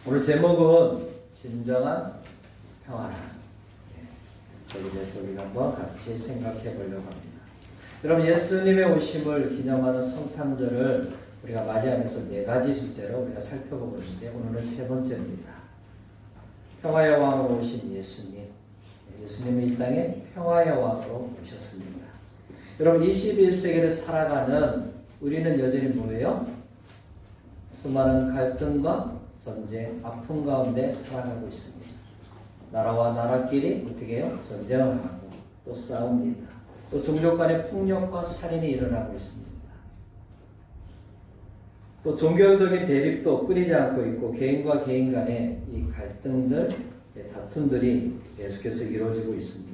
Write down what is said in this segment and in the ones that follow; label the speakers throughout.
Speaker 1: 오늘 제목은 진정한 평화라. 거기에 대해서 우리가 한번 같이 생각해 보려고 합니다. 여러분, 예수님의 오심을 기념하는 성탄절을 우리가 맞이하면서 네 가지 주제로 우리가 살펴보고 있는데, 오늘은 세 번째입니다. 평화의 왕으로 오신 예수님. 예수님이 이 땅에 평화의 왕으로 오셨습니다. 여러분, 21세기를 살아가는 우리는 여전히 뭐예요? 수많은 갈등과 전쟁, 아픔 가운데 살아가고 있습니다. 나라와 나라끼리 어떻게 해요? 전쟁을 하고 또 싸웁니다. 또 종족 간의 폭력과 살인이 일어나고 있습니다. 또 종교적인 대립도 끊이지 않고 있고, 개인과 개인 간의 이 갈등들, 다툼들이 계속해서 이루어지고 있습니다.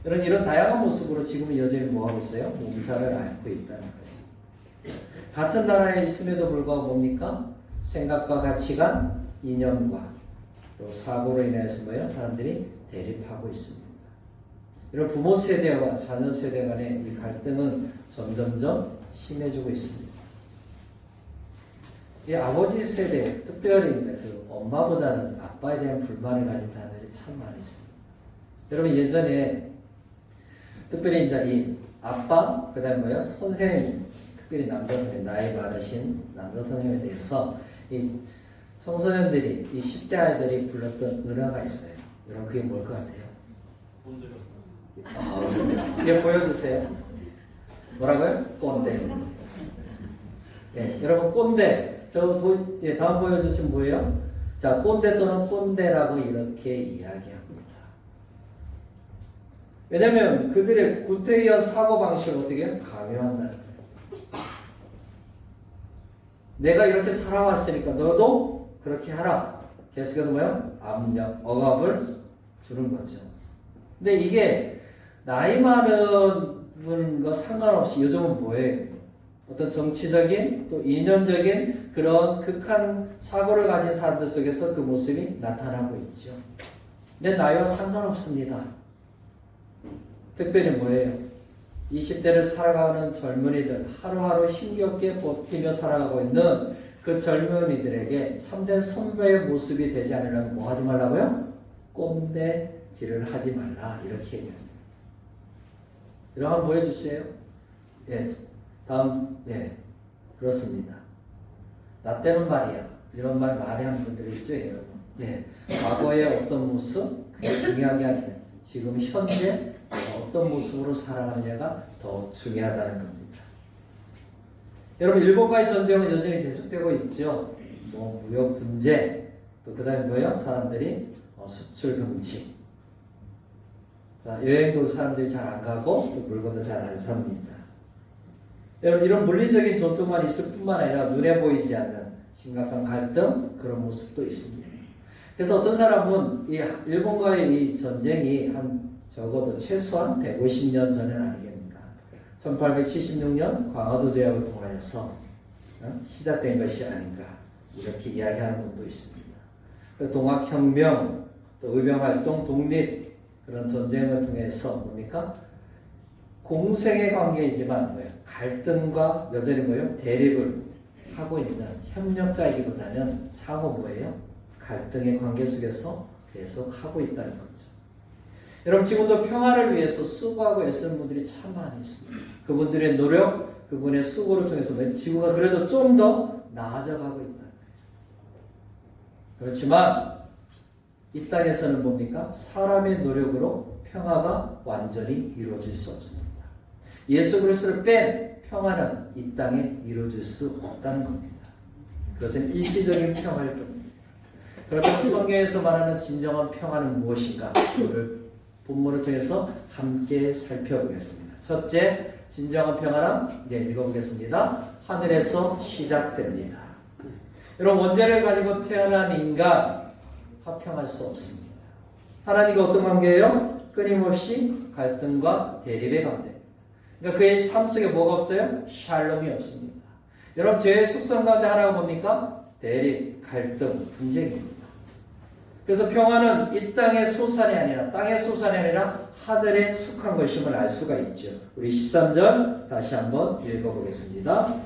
Speaker 1: 이런 다양한 모습으로 지금은 여전히 뭐하고 있어요? 몸살을 앓고 있다는 거예요. 같은 나라에 있음에도 불구하고 뭡니까? 생각과 가치관, 이념과 또 사고로 인해서 뭐예요? 사람들이 대립하고 있습니다. 이런 부모 세대와 자녀 세대 간의 이 갈등은 점점점 심해지고 있습니다. 이 아버지 세대, 특별히 그 엄마보다는 아빠에 대한 불만을 가진 자녀들이 참 많이 있습니다. 여러분, 예전에 특별히 이제 이 아빠, 그 다음에 뭐예요? 선생님, 특별히 남자 선생님, 나이 많으신 남자 선생님에 대해서 이 청소년들이, 이 10대 아이들이 불렀던 은화가 있어요. 여러분, 그게 뭘 것 같아요? 이게 보여주세요. 뭐라고요? 꼰대. 예, 여러분, 꼰대. 다음 보여주시면 뭐예요? 자, 꼰대 또는 꼰대라고 이렇게 이야기합니다. 왜냐면 그들의 구태의한 사고방식을 어떻게 강요한다는 거예요. 내가 이렇게 살아왔으니까 너도 그렇게 하라. 계속해서 뭐예요? 압력, 억압을 주는 거죠. 근데 이게 나이 많은 분과 상관없이 요즘은 뭐예요? 어떤 정치적인 또 이념적인 그런 극한 사고를 가진 사람들 속에서 그 모습이 나타나고 있죠. 내 나이와 상관없습니다. 특별히 뭐예요? 20대를 살아가는 젊은이들, 하루하루 힘겹게 버티며 살아가고 있는 그 젊은이들에게 참된 선배의 모습이 되지 않으려면 뭐 하지 말라고요? 꼰대질을 하지 말라, 이렇게 얘기합니다. 이런 거 한번 보여주세요. 예, 다음, 예, 그렇습니다. 나 때는 말이야. 이런 말 많이 하는 분들이 있죠, 여러분. 예, 과거의 어떤 모습, 그게 중요한 게 아니라 지금 현재 어떤 모습으로 살아가느냐가 더 중요하다는 겁니다. 여러분, 일본과의 전쟁은 여전히 계속되고 있죠. 뭐 무역 분쟁, 또 그다음에 뭐예요? 사람들이 수출 금지. 자, 여행도 사람들이 잘 안 가고 또 물건도 잘 안 삽니다. 여러분, 이런 물리적인 전투만 있을 뿐만 아니라 눈에 보이지 않는 심각한 갈등, 그런 모습도 있습니다. 그래서 어떤 사람은 이 일본과의 이 전쟁이 적어도 최소한 150년 전은 아니겠는가. 1876년 광화도 조약을 통하여서 시작된 것이 아닌가. 이렇게 이야기하는 분도 있습니다. 동학혁명, 또 의병활동, 독립, 그런 전쟁을 통해서 뭡니까? 공생의 관계이지만 뭐예요? 갈등과 여전히 뭐예요? 대립을 하고 있는 협력자이기보다는 상호 뭐예요? 갈등의 관계 속에서 계속 하고 있다는 거죠. 여러분, 지금도 평화를 위해서 수고하고 애쓰는 분들이 참 많이 있습니다. 그분들의 노력, 그분의 수고를 통해서 지구가 그래도 좀 더 나아져 가고 있다. 그렇지만 이 땅에서는 뭡니까? 사람의 노력으로 평화가 완전히 이루어질 수 없습니다. 예수 그리스도를 뺀 평화는 이 땅에 이루어질 수 없다는 겁니다. 그것은 일시적인 평화일 뿐입니다. 그렇다면 성경에서 말하는 진정한 평화는 무엇인가? 그를 본문을 통해서 함께 살펴보겠습니다. 첫째, 진정한 평화란, 이제 읽어보겠습니다. 하늘에서 시작됩니다. 여러분, 원죄를 가지고 태어난 인간, 화평할 수 없습니다. 하나님과 어떤 관계예요? 끊임없이 갈등과 대립의 관계입니다. 그러니까 그의 삶 속에 뭐가 없어요? 샬롬이 없습니다. 여러분, 죄의 속성 가운데 하나가 뭡니까? 대립, 갈등, 분쟁입니다. 그래서 평화는 이 땅의 소산이 아니라, 땅의 소산이 아니라 하늘에 속한 것임을 알 수가 있죠. 우리 13절 다시 한번 읽어보겠습니다.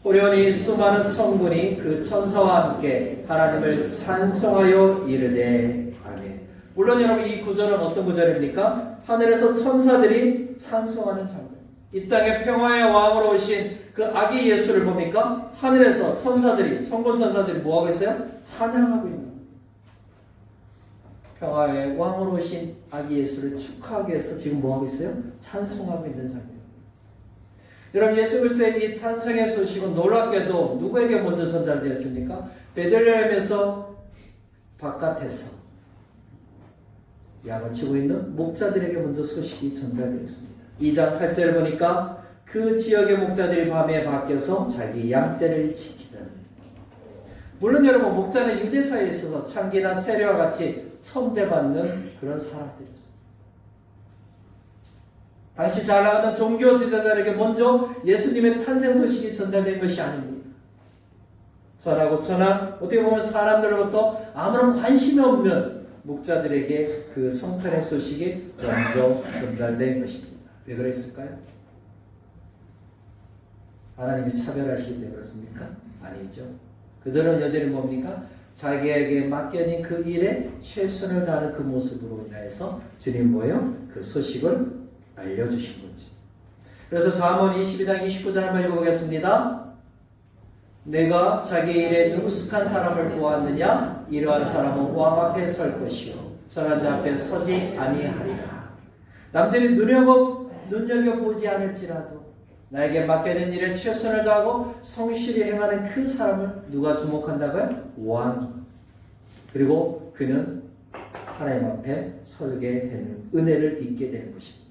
Speaker 1: 호련히 수많은 천군이 그 천사와 함께 하나님을 찬송하여 이르되 아멘. 물론 여러분 이 구절은 어떤 구절입니까? 하늘에서 천사들이 찬송하는 장면. 이 땅에 평화의 왕으로 오신 그 아기 예수를 봅니까? 하늘에서 천사들이, 천군 천사들이 뭐하고 있어요? 찬양하고 있는 거예요. 평화의 왕으로 오신 아기 예수를 축하하기 위해서 지금 뭐하고 있어요? 찬송하고 있는 장면. 여러분 예수 그리스도의 이 탄생의 소식은 놀랍게도 누구에게 먼저 전달되었습니까? 베들레헴에서 바깥에서 양을 치고 있는 목자들에게 먼저 소식이 전달되었습니다. 2장 8절을 보니까 그 지역의 목자들이 밤에 바뀌어서 자기 양떼를 지키더니. 물론 여러분 목자는 유대사에 있어서 창기나 세례와 같이 선대받는 그런 사람들이었습니다. 당시 잘 나가던 종교 지도자들에게 먼저 예수님의 탄생 소식이 전달된 것이 아닙니다. 전하고 전한 어떻게 보면 사람들로부터 아무런 관심이 없는 목자들에게 그 성탄의 소식이 먼저 전달된 것입니다. 왜 그랬을까요? 하나님이 차별하시기 때문에 그렇습니까? 아니죠. 그들은 여전히 뭡니까? 자기에게 맡겨진 그 일에 최선을 다하는 그 모습으로 인하여서 주님 뭐예요? 그 소식을 알려주신 거지. 그래서 잠언 22장 29절 한번 읽어보겠습니다. 내가 자기 일에 능숙한 사람을 보았느냐? 이러한 사람은 왕 앞에 설 것이요 선한 자 앞에 서지 아니하리라. 남들이 눈여겨보지 않을지라도 나에게 맡겨진 일에 최선을 다하고 성실히 행하는 그 사람을 누가 주목한다고요? 왕. 그리고 그는 하나님 앞에 설게 되는 은혜를 잊게 되는 것입니다.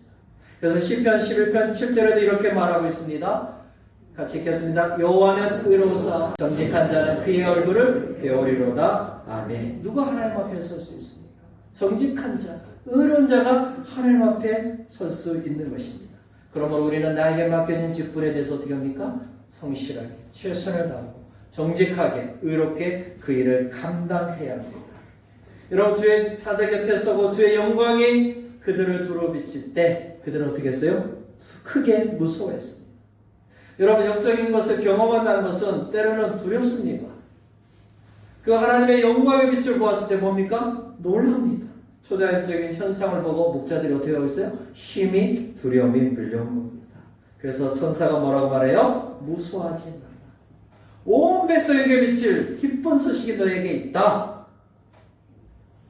Speaker 1: 그래서 시편 11편 7절에도 이렇게 말하고 있습니다. 같이 읽겠습니다. 여호와는 의로우사 정직한 자는 그의 얼굴을 배우리로다. 아멘. 누가 하나님 앞에 설 수 있습니까? 정직한 자, 의로운 자가 하나님 앞에 설 수 있는 것입니다. 그러므로 우리는 나에게 맡겨진 직분에 대해서 어떻게 합니까? 성실하게, 최선을 다하고 정직하게, 의롭게 그 일을 감당해야 합니다. 여러분 주의 사세 곁에 서고 주의 영광이 그들을 두루 비칠 때 그들은 어떻게 했어요? 크게 무서워했습니다. 여러분 영적인 것을 경험한다는 것은 때로는 두렵습니다. 그 하나님의 영광의 빛을 보았을 때 뭡니까? 놀랍니다. 초자연적인 현상을 보고 목자들이 어떻게 하고 있어요? 힘이 두려움이 밀려온 겁니다. 그래서 천사가 뭐라고 말해요? 무서워하지 마라. 온 백성에게 비칠 기쁜 소식이 너에게 있다.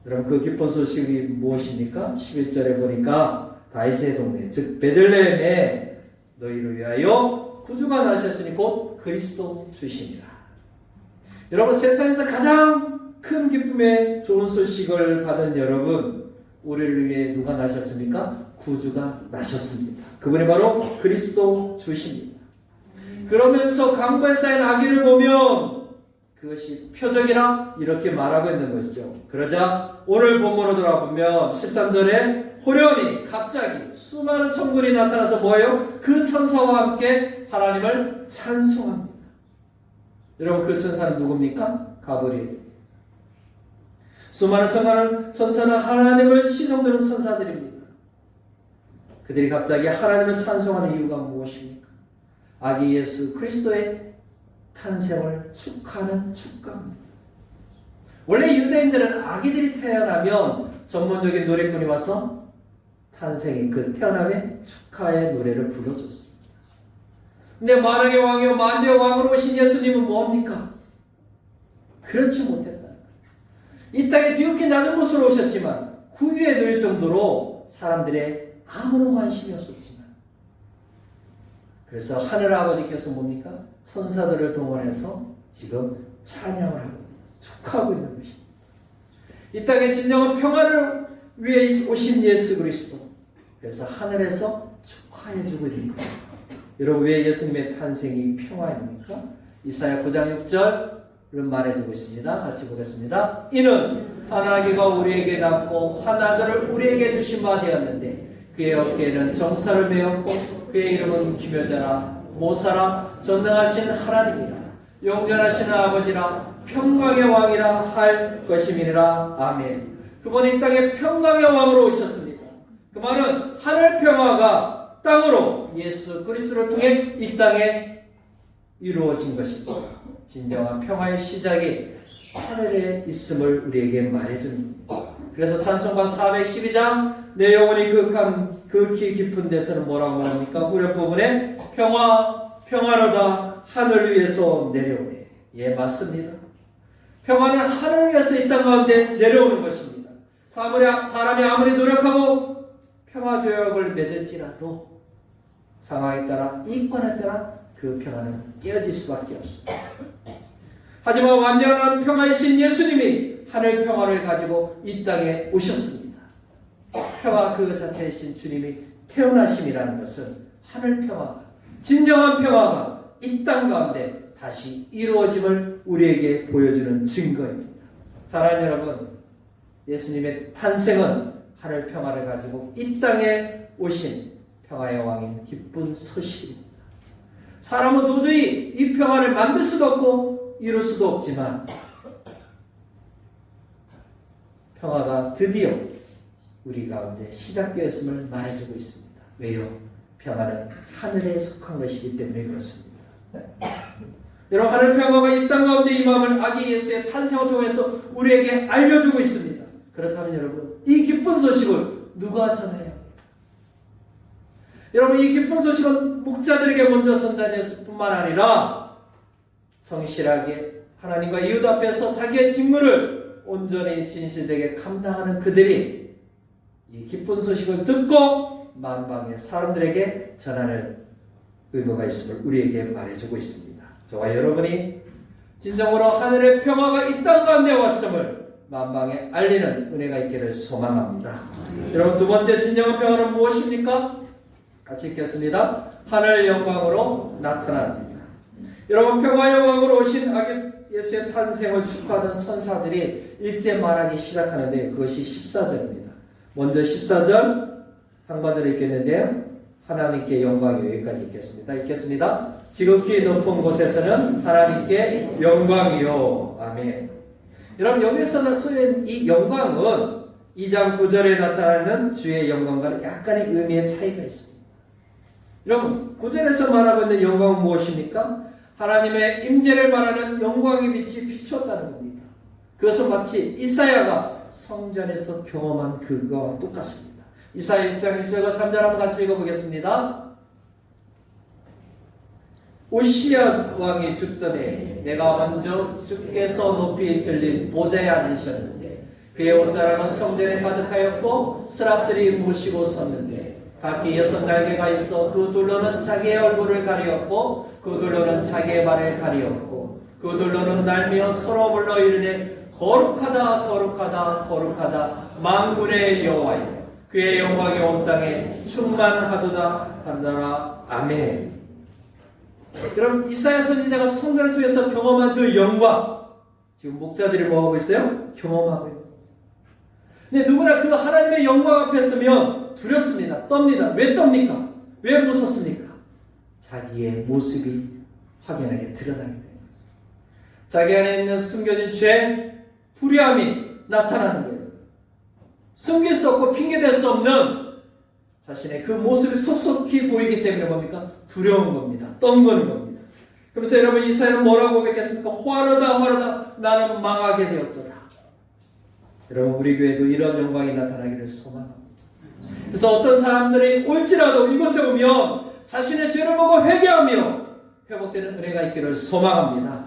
Speaker 1: 여러분 그 기쁜 소식이 무엇입니까? 11절에 보니까 다윗의 동네 즉 베들레헴에 너희를 위하여 구주가 나셨으니 곧 그리스도 주시니라. 여러분 세상에서 가장 큰 기쁨의 좋은 소식을 받은 여러분, 우리를 위해 누가 나셨습니까? 구주가 나셨습니다. 그분이 바로 그리스도 주십니다. 그러면서 강보에 쌓인 아기를 보면 그것이 표적이라 이렇게 말하고 있는 것이죠. 그러자 오늘 본문으로 돌아보면 13절에 호련히 갑자기 수많은 천군이 나타나서 뭐예요? 그 천사와 함께 하나님을 찬송합니다. 여러분 그 천사는 누굽니까? 가브리엘. 수많은 천사는 하나님을 신용드는 천사들입니다. 그들이 갑자기 하나님을 찬송하는 이유가 무엇입니까? 아기 예수 그리스도의 탄생을 축하하는 축가입니다. 원래 유대인들은 아기들이 태어나면 전문적인 노래꾼이 와서 탄생의 그 태어남의 축하의 노래를 불러줬습니다. 근데 만왕의 왕이요 만주의 왕으로 오신 예수님은 뭡니까? 그렇지 못했다. 이 땅에 지극히 낮은 곳으로 오셨지만 구유에 놓일 정도로 사람들의 아무런 관심이 없었지만 그래서 하늘 아버지께서 뭡니까? 천사들을 동원해서 지금 찬양을 하고 축하하고 있는 것입니다. 이 땅에 진정한 평화를 위해 오신 예수 그리스도. 그래서 하늘에서 축하해주고 있는 겁니다. 여러분 왜 예수님의 탄생이 평화입니까? 이사야 9장 6절을 말해주고 있습니다. 같이 보겠습니다. 이는 한 아기가 우리에게 낳고 한 아들을 우리에게 주신 바 되었는데 그의 어깨에는 정사를 메었고 그의 이름은 기묘자라 모사라 전능하신 하나님이라 영존하시는 아버지라 평강의 왕이라 할 것임이니라. 아멘. 그분이 이 땅에 평강의 왕으로 오셨습니다. 그 말은 하늘 평화가 땅으로 예수 그리스도를 통해 이 땅에 이루어진 것입니다. 진정한 평화의 시작이 하늘에 있음을 우리에게 말해줍니다. 그래서 찬송가 412장 내 영혼이 극히 깊은 데서는 뭐라고 말합니까? 후렴 부분에 평화로다 하늘 위에서 내려오네. 예, 맞습니다. 평화는 하늘 위에서 이 땅 가운데 내려오는 것입니다. 사람이 아무리 노력하고 평화 조약을 맺을지라도 상황에 따라, 이권에 따라 그 평화는 깨어질 수밖에 없습니다. 하지만 완전한 평화이신 예수님이 하늘 평화를 가지고 이 땅에 오셨습니다. 평화 그 자체이신 주님이 태어나심이라는 것은 하늘 평화가, 진정한 평화가 이 땅 가운데 다시 이루어짐을 우리에게 보여주는 증거입니다. 사랑하는 여러분, 예수님의 탄생은 하늘 평화를 가지고 이 땅에 오신 평화의 왕인 기쁜 소식입니다. 사람은 도저히 이 평화를 만들 수도 없고 이룰 수도 없지만 평화가 드디어 우리 가운데 시작되었음을 말해주고 있습니다. 왜요? 평화는 하늘에 속한 것이기 때문에 그렇습니다. 여러분, 하늘 평화가 이 땅 가운데 임함을 아기 예수의 탄생을 통해서 우리에게 알려주고 있습니다. 그렇다면 여러분, 이 기쁜 소식을 누가 전해야 합니까? 여러분, 이 기쁜 소식은 목자들에게 먼저 전달했을 뿐만 아니라 성실하게 하나님과 이웃 앞에서 자기의 직무를 온전히 진실되게 감당하는 그들이 이 기쁜 소식을 듣고 만방의 사람들에게 전하는 의무가 있음을 우리에게 말해주고 있습니다. 저와 여러분이 진정으로 하늘의 평화가 이 땅 가운데 왔음을 만방에 알리는 은혜가 있기를 소망합니다. 여러분, 두 번째 진정한 평화는 무엇입니까? 같이 읽겠습니다. 하늘 영광으로 나타납니다. 여러분, 평화 영광으로 오신 아기 예수의 탄생을 축하하던 천사들이 일제 말하기 시작하는데 그것이 14절입니다. 먼저 14절 상반절에 읽겠는데요. 하나님께 영광이 여기까지 읽겠습니다. 읽겠습니다. 지극히 높은 곳에서는 하나님께 영광이요. 아멘. 여러분, 여기서는 소연 이 영광은 2장 9절에 나타나는 주의 영광과는 약간의 의미의 차이가 있습니다. 여러분, 9절에서 말하고 있는 영광은 무엇입니까? 하나님의 임재를 말하는 영광의 빛이 비추었다는 겁니다. 그것은 마치 이사야가 성전에서 경험한 그거와 똑같습니다. 이사야 6장 1절과 3절 한번 같이 읽어보겠습니다. 우시야 왕이 죽던 해 내가 먼저 주께서 높이 들린 보좌에 앉으셨는데 그의 옷자락은 성전에 가득하였고 스랍들이 모시고 섰는데 각기 6날개가 있어 그 둘로는 자기의 얼굴을 가리었고 그 둘로는 자기의 발을 가리었고 그 둘로는 날며 서로 불러 이르되 거룩하다 거룩하다 거룩하다 만군의 여호와여 그의 영광이 온 땅에 충만하도다 하더라. 아멘. 여러분, 이사야 선지자가 성전을 통해서 경험한 그 영광, 지금 목자들이 뭐하고 있어요? 경험하고 있는. 근데 누구나 그 하나님의 영광 앞에 서면 두렵습니다. 떱니다. 왜 떱니까? 왜 무섭습니까? 자기의 모습이 확연하게 드러나게 되는 것입니다. 자기 안에 있는 숨겨진 죄, 불의함이 나타나는 거예요. 숨길 수 없고 핑계댈 수 없는 자신의 그 모습이 속속히 보이기 때문에 뭡니까? 두려운 겁니다. 떤거는 겁니다. 그래서 여러분, 이사야는 뭐라고 고백했습니까? 화르다 화르다 나는 망하게 되었도다. 여러분, 우리 교회도 이런 영광이 나타나기를 소망합니다. 그래서 어떤 사람들이 올지라도 이곳에 오면 자신의 죄를 보고 회개하며 회복되는 은혜가 있기를 소망합니다.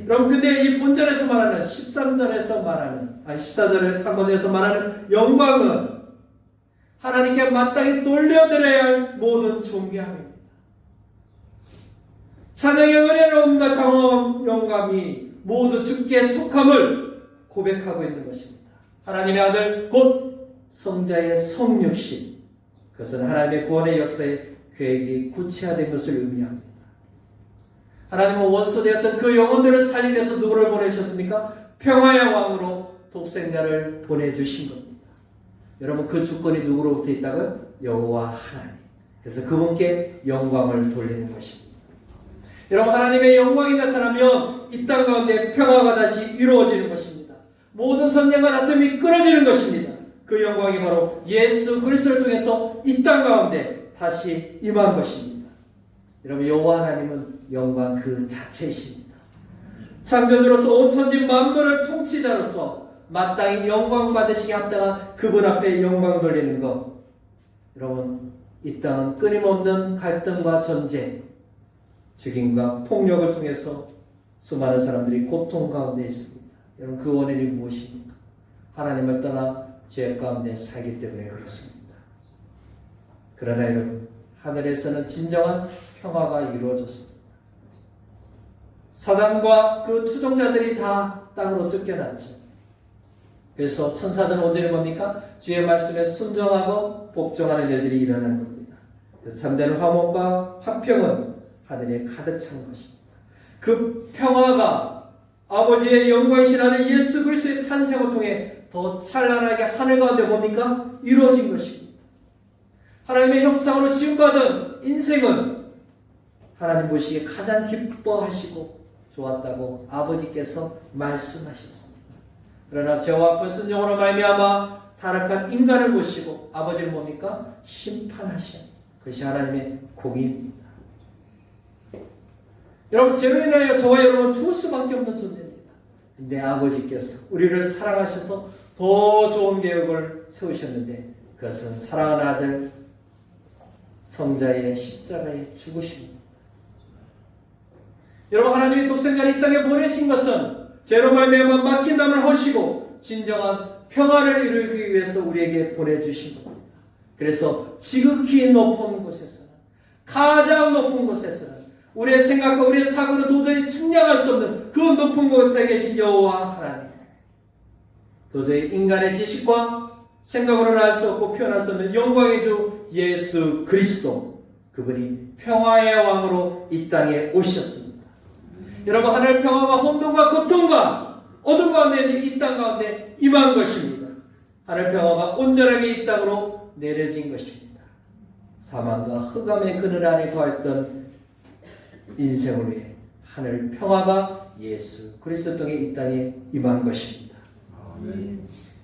Speaker 1: 여러분, 근데 이 본절에서 말하는 13절에서 말하는 14절에 3번에서 말하는 영광은 하나님께 마땅히 돌려드려야 할 모든 존귀함입니다. 찬양의 은혜로움과 장엄한 영광이 모두 주께 속함을 고백하고 있는 것입니다. 하나님의 아들 곧 성자의 성육신, 그것은 하나님의 구원의 역사의 계획이 구체화된 것을 의미합니다. 하나님은 원수되었던 그 영혼들을 살리기 위해서 누구를 보내셨습니까? 평화의 왕으로 독생자를 보내주신 겁니다. 여러분, 그 주권이 누구로부터 있다고요? 여호와 하나님. 그래서 그분께 영광을 돌리는 것입니다. 여러분, 하나님의 영광이 나타나면 이 땅 가운데 평화가 다시 이루어지는 것입니다. 모든 전쟁과 다툼이 끊어지는 것입니다. 그 영광이 바로 예수 그리스도를 통해서 이 땅 가운데 다시 임한 것입니다. 여러분 여호와 하나님은 영광 그 자체이십니다. 창조주로서 온 천지 만물을 통치자로서 마땅히 영광 받으시게 합당한 그분 앞에 영광 돌리는 것. 여러분 이 땅은 끊임없는 갈등과 전쟁, 죽임과 폭력을 통해서 수많은 사람들이 고통 가운데 있습니다. 여러분 그 원인이 무엇입니까? 하나님을 떠나 죄 가운데 살기 때문에 그렇습니다. 그러나 여러분 하늘에서는 진정한 평화가 이루어졌습니다. 사단과 그 투정자들이 다 땅으로 쫓겨났죠. 그래서 천사들은 온전히 뭡니까? 주의 말씀에 순종하고 복종하는 일들이 일어난 겁니다. 참된 화목과 화평은 하늘에 가득 찬 것입니다. 그 평화가 아버지의 영광이신 아들 예수 그리스도의 탄생을 통해 더 찬란하게 하늘 가운데 뭡니까? 이루어진 것입니다. 하나님의 형상으로 지음받은 인생은 하나님 보시기에 가장 기뻐하시고 좋았다고 아버지께서 말씀하셨습니다. 그러나 죄와 아픈 순종으로 말미암아 타락한 인간을 보시고 아버지는 뭡니까? 심판하셔. 그것이 하나님의 공의입니다. 여러분 죄로 인하여 저와 여러분은 죽을 수밖에 없는 존재입니다. 내 아버지께서 우리를 사랑하셔서 더 좋은 계획을 세우셨는데 그것은 사랑하는 아들 성자의 십자가에 죽으십니다. 여러분 하나님이 독생자를 이 땅에 보내신 것은 죄로 말미암아 막힌 담을 허시고 진정한 평안을 이루기 위해서 우리에게 보내주신 겁니다. 그래서 지극히 높은 곳에서는 가장 높은 곳에서는 우리의 생각과 우리의 사고로 도저히 측량할 수 없는 그 높은 곳에 계신 여호와 하나님, 도저히 인간의 지식과 생각으로는 알 수 없고 표현할 수 없는 영광의 주 예수 그리스도, 그분이 평화의 왕으로 이 땅에 오셨습니다. 여러분 하늘 평화가 혼돈과 고통과 어둠 가운데 이 땅 가운데 임한 것입니다. 하늘 평화가 온전하게 이 땅으로 내려진 것입니다. 사망과 흑암의 그늘 안에 거했던 인생을 위해 하늘 평화가 예수 그리스도 통해 이 땅에 임한 것입니다.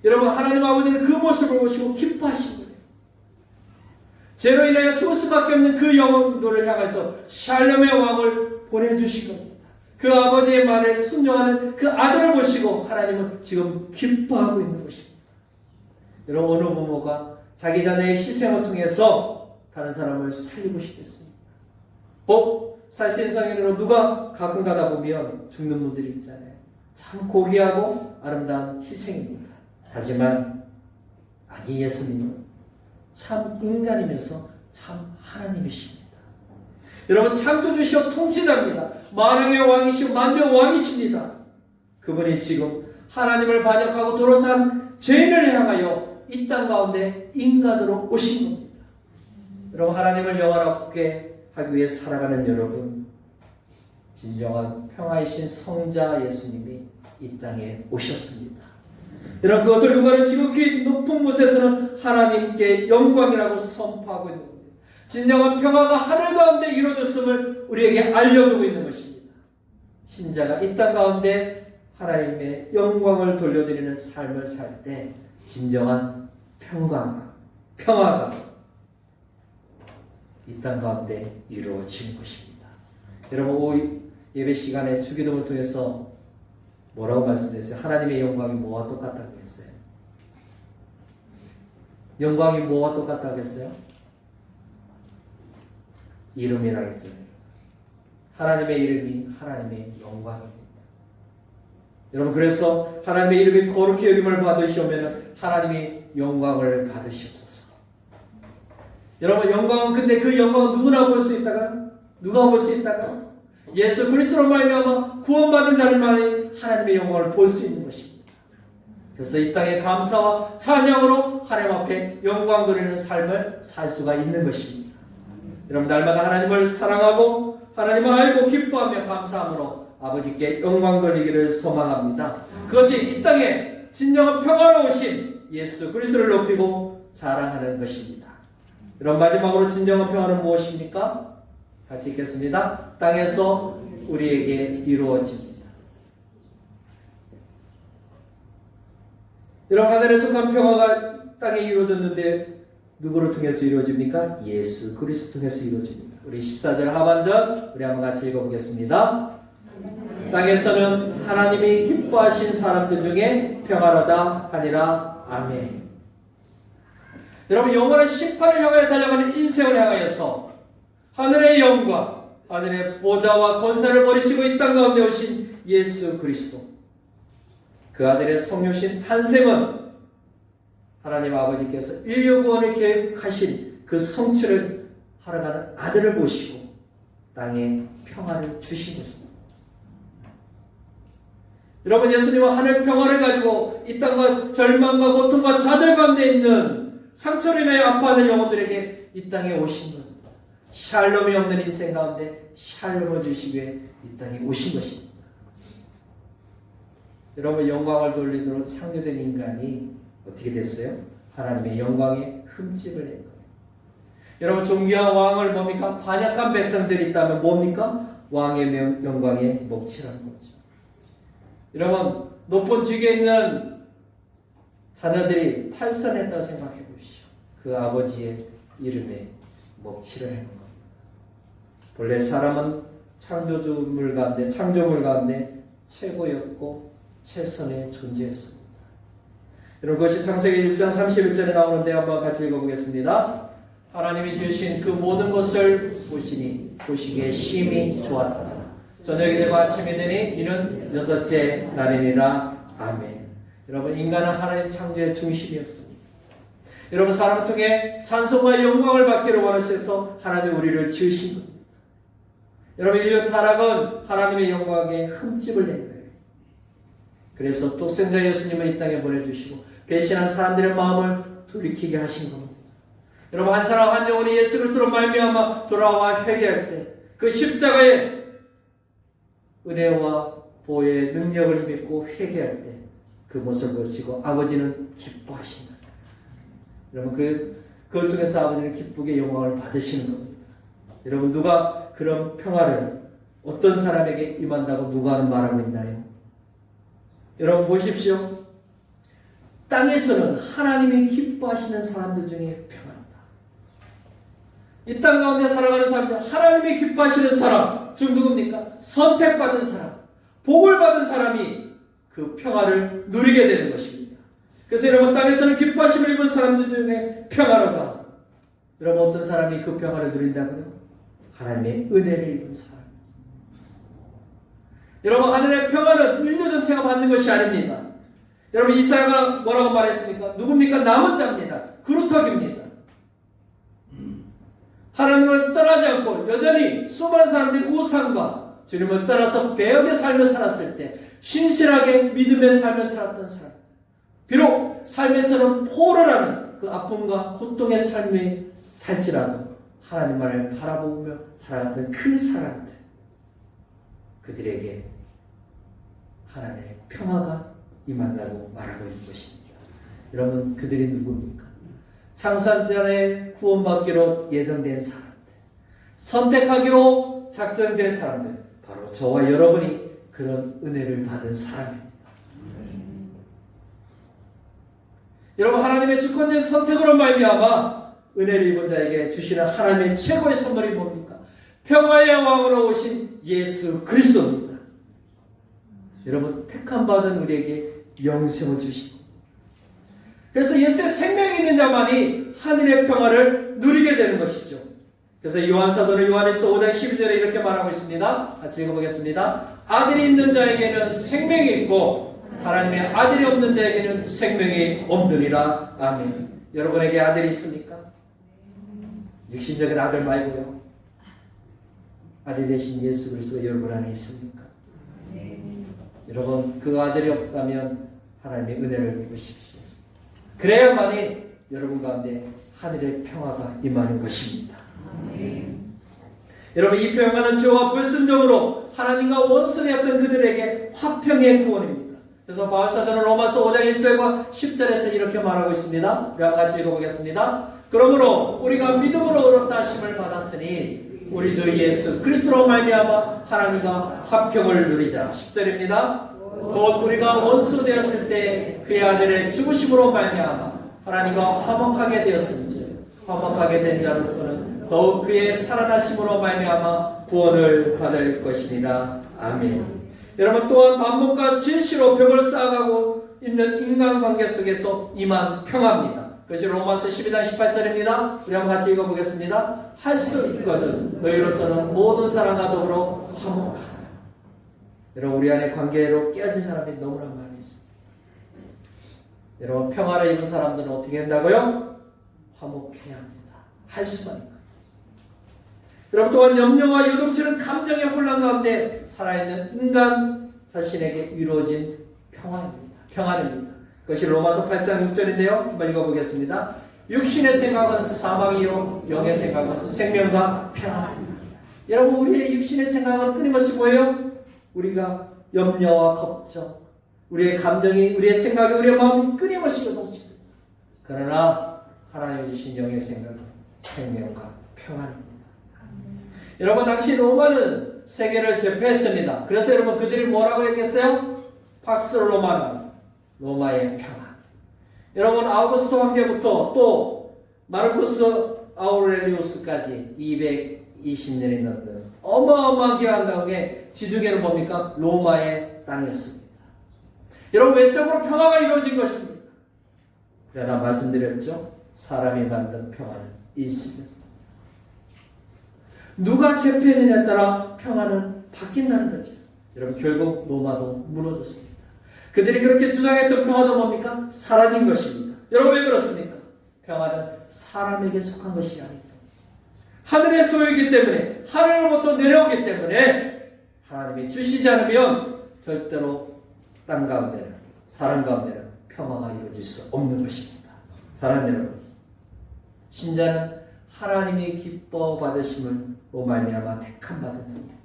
Speaker 1: 여러분 하나님 아버지는 그 모습을 보시고 기뻐하신 거예요. 죄로 인하여 죽을 수밖에 없는 그 영혼들을 향해서 샬롬의 왕을 보내주신 겁니다. 그 아버지의 말에 순종하는 그 아들을 보시고 하나님은 지금 기뻐하고 있는 것입니다. 여러분 어느 부모가 자기 자녀의 희생을 통해서 다른 사람을 살리고 싶겠습니까? 살신성인으로 누가 가끔 가다 보면 죽는 분들이 있잖아요. 참 고귀하고 아름다운 희생입니다. 하지만 아니 예수님은 참 인간이면서 참 하나님이십니다. 여러분 창조주시오 통치자입니다. 만왕의 왕이시오 만주의 왕이십니다. 그분이 지금 하나님을 반역하고 도로산 죄인을 향하여 이 땅 가운데 인간으로 오신 겁니다. 여러분 하나님을 영원하게 하기 위해 살아가는 여러분, 진정한 평화이신 성자 예수님이 이 땅에 오셨습니다. 여러분 그것을 누가는 지극히 높은 곳에서는 하나님께 영광이라고 선포하고 있는 겁니다. 진정한 평화가 하늘 가운데 이루어졌음을 우리에게 알려주고 있는 것입니다. 신자가 이 땅 가운데 하나님의 영광을 돌려드리는 삶을 살 때 진정한 평화가 이 땅 가운데 이루어지는 것입니다. 여러분 오후 예배 시간에 주기도문을 통해서 뭐라고 말씀드렸어요? 하나님의 영광이 뭐와 똑같다고 했어요? 영광이 뭐와 똑같다고 했어요? 이름이라고 했잖아요. 하나님의 이름이 하나님의 영광입니다. 여러분 그래서 하나님의 이름이 거룩히 여김을 받으시오면 하나님이 영광을 받으시옵소서. 여러분 영광은 근데 그 영광은 누구나 볼 수 있다가 누가 볼 수 있다가 예수 그리스도로 말미암아 구원받은 자들만이 하나님의 영광을 볼 수 있는 것입니다. 그래서 이 땅에 감사와 찬양으로 하나님 앞에 영광 돌리는 삶을 살 수가 있는 것입니다. 여러분 날마다 하나님을 사랑하고 하나님을 알고 기뻐하며 감사함으로 아버지께 영광 돌리기를 소망합니다. 그것이 이 땅에 진정한 평화로우신 예수 그리스도를 높이고 자랑하는 것입니다. 여러분 마지막으로 진정한 평화는 무엇입니까? 같이 읽겠습니다. 땅에서 우리에게 이루어집니다. 여러분 하늘에 속한 평화가 땅에 이루어졌는데 누구를 통해서 이루어집니까? 예수 그리스도 통해서 이루어집니다. 우리 14절 하반절 우리 한번 같이 읽어보겠습니다. 땅에서는 하나님이 기뻐하신 사람들 중에 평안하다 하니라. 아멘. 여러분, 영원한 심판을 향하여 달려가는 인생을 향하여서 하늘의 영광, 하늘의 보좌와 권세를 버리시고 이 땅 가운데 오신 예수 그리스도, 그 아들의 성육신 탄생은 하나님 아버지께서 인류 구원을 계획하신 그 성취를 하러 가는 아들을 보시고 땅에 평화를 주신 것입니다. 여러분, 예수님은 하늘 평화를 가지고 이 땅과 절망과 고통과 좌절 가운데 있는 상처로 인하여 아파하는 영혼들에게 이 땅에 오신 것, 샬롬이 없는 인생 가운데 샬롬을 주시기 위해 이 땅에 오신 것입니다. 여러분, 영광을 돌리도록 창조된 인간이 어떻게 됐어요? 하나님의 영광에 흠집을 낸 거예요. 여러분, 존귀한 왕을 뭡니까? 반역한 백성들이 있다면 뭡니까? 왕의 영광에 먹칠하는 거죠. 여러분, 높은 직에 있는 자녀들이 탈선했다고 생각해 보십시오. 그 아버지의 이름에 먹칠을 하는 겁니다. 본래 사람은 창조물 가운데 최고였고 최선의 존재였습니다. 여러분, 그것이 창세기 1장 31절에 나오는데 한번 같이 읽어보겠습니다. 하나님이 지으신 그 모든 것을 보시기에 심히 좋았다. 저녁이 되고 아침이 되니 이는 여섯째 날이니라. 아멘. 여러분, 인간은 하나님 창조의 중심이었습니다. 여러분, 사람을 통해 찬송과 영광을 받기를 원하셔서 하나님 우리를 지으신 겁니다. 여러분, 인류 타락은 하나님의 영광에 흠집을 낸 거예요. 그래서 독생자 예수님을 이 땅에 보내주시고 배신한 사람들의 마음을 돌이키게 하신 겁니다. 여러분, 한 사람 한 영혼이 예수 그리스도로 말미암아 돌아와 회개할 때 그 십자가의 은혜와 보혜의 능력을 믿고 회개할 때 그 모습을 보시고 아버지는 기뻐하신다. 여러분, 그걸 통해서 아버지는 기쁘게 영광을 받으시는 겁니다. 여러분, 누가 그런 평화를 어떤 사람에게 임한다고 누가 말하고 있나요? 여러분, 보십시오. 땅에서는 하나님이 기뻐하시는 사람들 중에 평안하다. 이 땅 가운데 살아가는 사람들, 하나님이 기뻐하시는 사람 중 누굽니까? 선택받은 사람, 복을 받은 사람이 그 평화를 누리게 되는 것입니다. 그래서 여러분, 땅에서는 기뻐하심을 입은 사람들 중에 평안하다. 여러분, 어떤 사람이 그 평화를 누린다고요? 하나님의 은혜를 입은 사람. 여러분, 하늘의 평화는 인류 전체가 받는 것이 아닙니다. 여러분, 이사야가 뭐라고 말했습니까? 누굽니까? 남은 자입니다. 그루터기입니다. 하나님을 떠나지 않고 여전히 수많은 사람들이 우상과 주님을 떠나서 배역의 삶을 살았을 때 신실하게 믿음의 삶을 살았던 사람, 비록 삶에서는 포로라는 그 아픔과 고통의 삶을 살지라도 하나님만을 바라보며 살아갔던 그 사람들, 그들에게 하나님의 평화가 임한다고 말하고 있는 것입니다. 여러분, 그들이 누굽니까? 창세전에 구원받기로 예정된 사람들, 선택하기로 작정된 사람들, 바로 저와 여러분이 그런 은혜를 받은 사람입니다. 여러분, 하나님의 주권적 선택으로 말미암아 은혜를 입은 자에게 주시는 하나님의 최고의 선물이 뭡니까? 평화의 왕으로 오신 예수 그리스도입니다. 여러분, 택함 받은 우리에게 영생을 주시고, 그래서 예수의 생명이 있는 자만이 하늘의 평화를 누리게 되는 것이죠. 그래서 요한사도는 요한일서 5장 12절에 이렇게 말하고 있습니다. 같이 읽어보겠습니다. 아들이 있는 자에게는 생명이 있고 하나님의 아들이 없는 자에게는 생명이 없느니라. 아멘. 여러분에게 아들이 있습니까? 육신적인 아들 말고요. 아들 대신 예수 그리스도가 여러분 안에 있습니까? 여러분, 그 아들이 없다면 하나님의 은혜를 입으십시오. 그래야만이 여러분 가운데 하늘의 평화가 임하는 것입니다. 여러분, 이 평화는 죄와 불순종으로 하나님과 원수되었던 그들에게 화평의 구원입니다. 그래서 바울사도는 로마서 5장 1절과 10절에서 이렇게 말하고 있습니다. 우리 한번 같이 읽어보겠습니다. 그러므로 우리가 믿음으로 얻었다 하심을 받았으니 우리 주 예수 그리스도로 말미암아 하나님과 화평을 누리자. 10절입니다. 곧 우리가 원수 되었을 때 그의 아들의 죽으심으로 말미암아 하나님과 화목하게 되었은지 화목하게 된 자로서는 더욱 그의 살아나심으로 말미암아 구원을 받을 것이니라. 아멘. 여러분, 또한 반복과 진실로 벽을 쌓아가고 있는 인간관계 속에서 임한 평화입니다. 그것이 로마서 12장 18절입니다. 우리 한번 같이 읽어보겠습니다. 할 수 있거든 너희로서는 모든 사람과 더불어 화목하라. 여러분, 우리 안에 관계로 깨어진 사람이 너무나 많이 있습니다. 여러분, 평화를 입은 사람들은 어떻게 한다고요? 화목해야 합니다. 할 수만 있거든. 여러분, 또한 염려와 요동치는 감정의 혼란 가운데 살아있는 인간 자신에게 이루어진 평안입니다. 그것이 로마서 8장 6절인데요. 한번 읽어보겠습니다. 육신의 생각은 사망이요 영의 생각은 생명과 평안입니다. 여러분, 우리의 육신의 생각은 끊임없이 뭐예요? 우리가 염려와 걱정, 우리의 감정이, 우리의 생각이, 우리의 마음이 끊임없이 요동칩니다. 그러나 하나님이 주신 영의 생각은 생명과 평안입니다. 여러분, 당시 로마는 세계를 제패했습니다. 그래서 여러분, 그들이 뭐라고 얘기했어요? 팍스 로마나, 로마의 평안. 여러분, 아우구스토 황제부터 또 마르쿠스 아우렐리우스까지 220년이 넘는 어마어마한 기간 가운데 지중해는 뭡니까? 로마의 땅이었습니다. 여러분, 외적으로 평화가 이루어진 것입니다. 그러나 말씀드렸죠? 사람이 만든 평화는 일시적입니다. 누가 제패했느냐에 따라 평화는 바뀐다는 거죠. 여러분, 결국 로마도 무너졌습니다. 그들이 그렇게 주장했던 평화도 뭡니까? 사라진 것입니다. 여러분, 왜 그렇습니까? 평화는 사람에게 속한 것이 아니다. 하늘의 소유이기 때문에, 하늘로부터 내려오기 때문에 하나님이 주시지 않으면 절대로 땅 가운데는, 사람 가운데는 평화가 이루어질 수 없는 것입니다. 사랑하는 여러분, 신자는 하나님이 기뻐 받으심으로 말미암아 택함 받은 자입니다.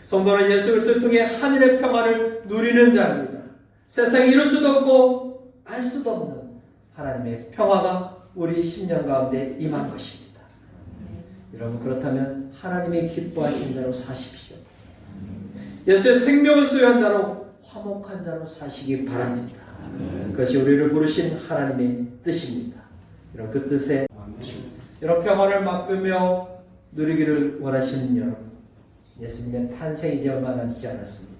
Speaker 1: 성도는 예수 그리스도를 통해 하늘의 평안을 누리는 자입니다. 세상에 이룰 수도 없고 알 수도 없는 하나님의 평화가 우리 심령 가운데 임한 것입니다. 여러분, 그렇다면 하나님의 기뻐하신 자로 사십시오. 예수의 생명을 소유한 자로, 화목한 자로 사시기 바랍니다. 그것이 우리를 부르신 하나님의 뜻입니다. 여러분, 그 뜻에 여러분, 평화를 맛보며 누리기를 원하시는 여러분, 예수님의 탄생이 이제 얼마 남지 않았습니다.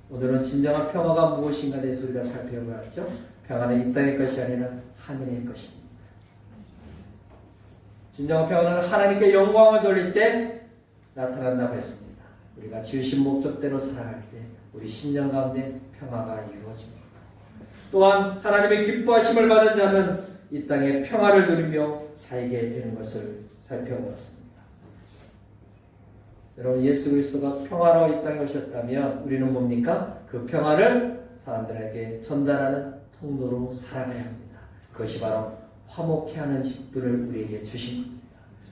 Speaker 1: 오늘은 진정한 평화가 무엇인가 대해서 우리가 살펴보았죠. 평화는 이 땅의 것이 아니라 하늘의 것입니다. 진정한 평화는 하나님께 영광을 돌릴 때 나타난다고 했습니다. 우리가 지으신 목적대로 살아갈 때 우리 심령 가운데 평화가 이루어집니다. 또한 하나님의 기뻐하심을 받은 자는 이 땅에 평화를 누리며 살게 되는 것을 살펴보았습니다. 여러분, 예수 그리스도가 평화로 이 땅에 오셨다면 우리는 뭡니까? 그 평화를 사람들에게 전달하는 통로로 살아가야 합니다. 그것이 바로 화목해 하는 직분을 우리에게 주신 겁니다.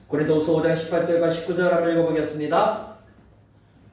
Speaker 1: 고린도후서 5장 18절과 19절 한번 읽어보겠습니다.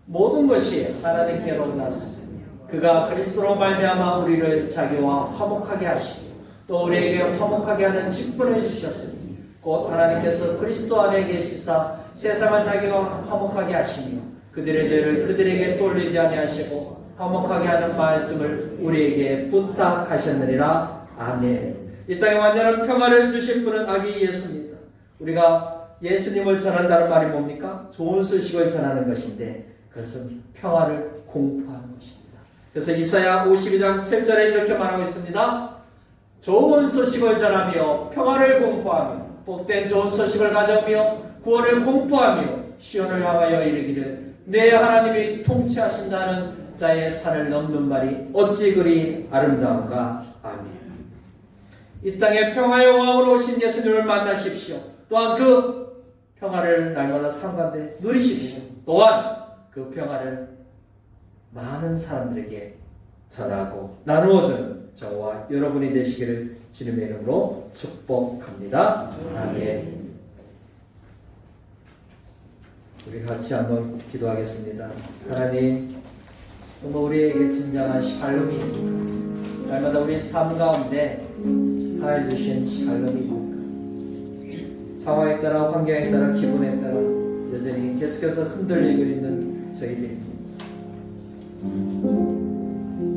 Speaker 1: 모든 것이 하나님께로 났습니다. 그가 그리스도로 말미암아 우리를 자기와 화목하게 하시고 또 우리에게 화목하게 하는 직분을 주셨으니 곧 하나님께서 그리스도 안에 계시사 세상을 자기와 화목하게 하시며 그들의 죄를 그들에게 돌리지 아니하시고 화목하게 하는 말씀을 우리에게 부탁하셨느니라. 아멘. 이 땅에 완전한 평화를 주실 분은 아기 예수입니다. 우리가 예수님을 전한다는 말이 뭡니까? 좋은 소식을 전하는 것인데 그것은 평화를 공포하는 것입니다. 그래서 이사야 52장 7절에 이렇게 말하고 있습니다. 좋은 소식을 전하며 평화를 공포하며 복된 좋은 소식을 가져오며 구원을 공포하며 시온을 향하여 이르기를 내 하나님이 통치하신다는 자의 산을 넘는 말이 어찌 그리 아름다운가. 아멘. 이 땅에 평화의 왕으로 오신 예수님을 만나십시오. 또한 그 평화를 날마다 삶 가운데 누리십시오. 또한 그 평화를 많은 사람들에게 전하고 나누어주는 저와 여러분이 되시기를 주님의 이름으로 축복합니다. 아멘. 우리 같이 한번 기도하겠습니다. 하나님, 정말 우리에게 진정한 샬롬이 날마다 우리 삶 가운데 하나님 주신 샬롬이 상황에 따라, 환경에 따라, 기분에 따라 여전히 계속해서 흔들리고 있는 저희들입니다.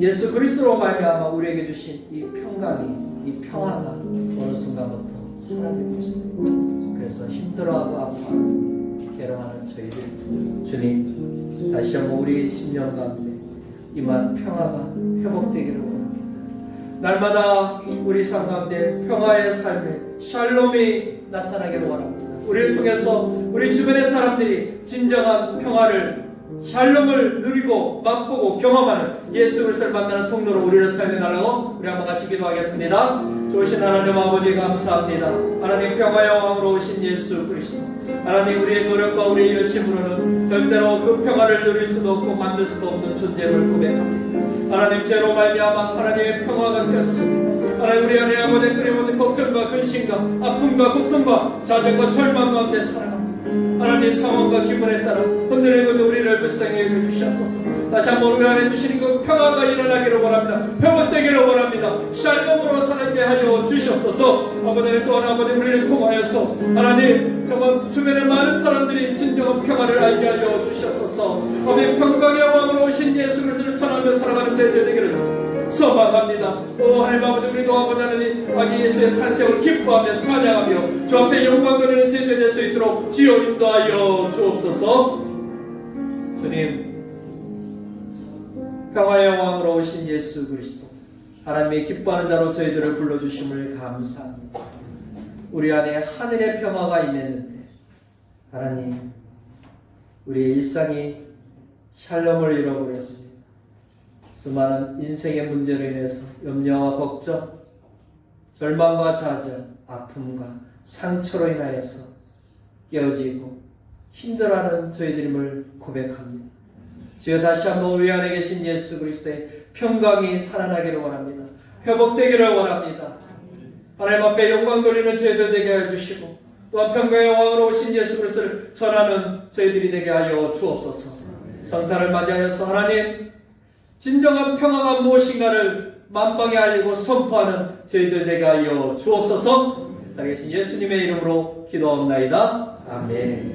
Speaker 1: 예수 그리스도로 말미암아 우리에게 주신 이 평강이, 이 평화가 어느 순간부터 사라지고 있습니다. 그래서 힘들어하고 아파하고 괴로워하는 저희들 주님 다시 한번 우리 10년 가운데 이만 평화가 회복되기를 원합니다. 날마다 우리 삶 가운데 평화의 삶에 샬롬이 나타나기를 원합니다. 우리를 통해서 우리 주변의 사람들이 진정한 평화를 샬롬을 누리고 맛보고 경험하는 예수 그리스도를 만나는 통로로 우리를 사용해달라고 우리 한번 같이 기도하겠습니다. 좋으신 하나님 아버지 감사합니다. 하나님 평화의 왕으로 오신 예수 그리스도, 하나님 우리의 노력과 우리의 열심으로는 절대로 그 평화를 누릴 수도 없고 만들 수도 없는 존재를 고백합니다. 하나님 죄로 말미암아 하나님의 평화가 되었습니다. 하나님 우리 안에 아버지 끊임없는 걱정과 근심과 아픔과 고통과 좌절과 절망 가운데 살아갑니다. 하나님 상황과 기분에 따라 흔들리고 있는 우리를 불쌍히 여겨주시옵소서. 다시 한번 우리 안에 주시는 그 평화가 일어나기를 원합니다. 회복되기를 원합니다. 샬롬으로 살게 하여 주시옵소서. 아버지는 또한 아버지 우리를 통하여서 하나님 정말 주변의 많은 사람들이 진정한 평화를 알게 하여 주시옵소서. 아버지 평강의 왕으로 오신 예수 그리스도를 전하며 살아가는 저희들 되기를 소망합니다. 오 하나님 아버지 우리도 아버지 하나님 아기 예수의 탄생을 기뻐하며 찬양하며 주 앞에 영광 돌리는 제대 될 수 있도록 지어 인도하여 주옵소서. 주님 평화의 왕으로 오신 예수 그리스도 하나님의 기뻐하는 자로 저희들을 불러주심을 감사합니다. 우리 안에 하늘의 평화가 임했는데 하나님 우리의 일상이 샬롬을 잃어버렸습니다. 수많은 인생의 문제로 인해서 염려와 걱정, 절망과 좌절, 아픔과 상처로 인하여서 깨어지고 힘들어하는 저희들임을 고백합니다. 주여 다시 한번 우리 안에 계신 예수 그리스도의 평강이 살아나기를 원합니다. 회복되기를 원합니다. 하나님 앞에 영광 돌리는 저희들 되게 하여 주시고 또한 평강의 왕으로 오신 예수 그리스도를 전하는 저희들이 되게 하여 주옵소서. 성탄을 맞이하여서 하나님 진정한 평화가 무엇인가를 만방에 알리고 선포하는 저희들 되게 하여 주옵소서. 살아계신 예수님의 이름으로 기도합나이다. 아멘.